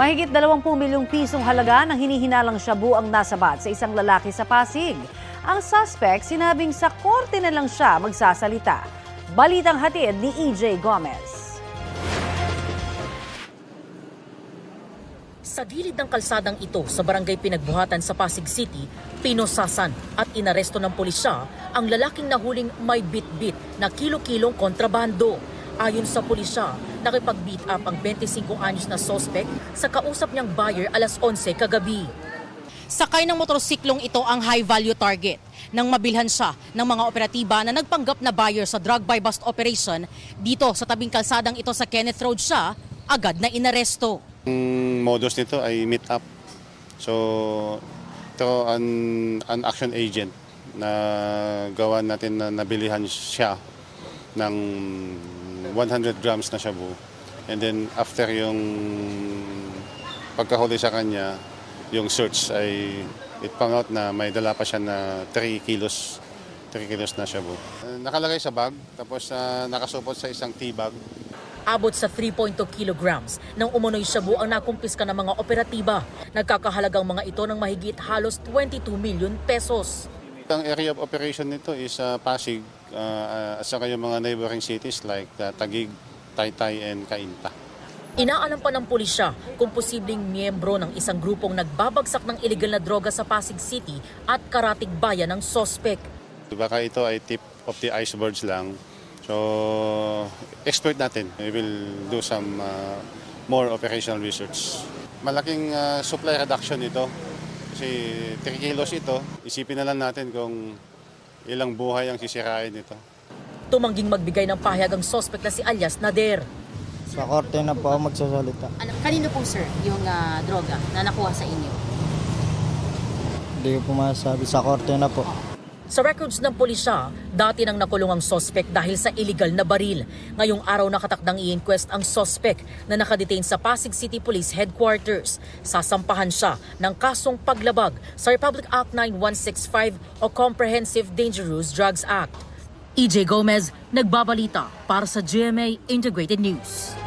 Mahigit 20 milyong pisong halaga ng hinihinalang shabu ang nasabat sa isang lalaki sa Pasig. Ang suspect sinabing sa korte na lang siya magsasalita. Balitang hatid ni EJ Gomez. Sa gilid ng kalsadang ito sa barangay Pinagbuhatan sa Pasig City, pinosasan at inaresto ng pulisya ang lalaking nahuling may bit-bit na kilo-kilong kontrabando. Ayon sa pulisya, nakipag-beat up ang 25 anyos na suspect sa kausap niyang buyer alas 11 kagabi. Sakay ng motorsiklong ito ang high-value target nang mabilhan siya ng mga operatiba na nagpanggap na buyer sa drug buy bust operation dito sa tabing kalsadang ito sa Kenneth Road siya, agad na inaresto. Ang modus nito ay meet up. So, ito an action agent na gawa natin na nabilihan siya ng 100 grams na shabu. And then after yung pagkahuli sa kanya, yung search ay it found out na may dala pa siya na 3 kilos na shabu. Nakalagay sa bag, tapos nakasupot sa isang tea bag. Abot sa 3.2 kilograms ng umunoy shabu ang nakumpiska ng mga operatiba. Nagkakahalagang mga ito ng mahigit halos 22 million pesos. Ang area of operation nito is Pasig at saka yung mga neighboring cities like Taguig, Taytay, and Cainta. Inaalam pa ng pulisya kung posibleng miyembro ng isang grupong nagbabagsak ng iligal na droga sa Pasig City at Karatig Bayan ng sospek. Baka ito ay tip of the icebergs lang. So, expert natin. We will do some more operational research. Malaking supply reduction ito. Kasi 3 kilos ito, isipin na lang natin kung ilang buhay ang sisirain nito. Tumangging magbigay ng pahayag ang sospek na si alias Nader. Sa korte na po ako magsasalita. Kanino po sir yung droga na nakuha sa inyo? Hindi ko po masasabi. Sa korte na po. Sa records ng pulisya, dati nang nakulong ang sospek dahil sa illegal na baril. Ngayong araw nakatakdang i-inquest ang sospek na nakadetain sa Pasig City Police Headquarters. Sasampahan siya ng kasong paglabag sa Republic Act 9165 o Comprehensive Dangerous Drugs Act. EJ Gomez, nagbabalita para sa GMA Integrated News.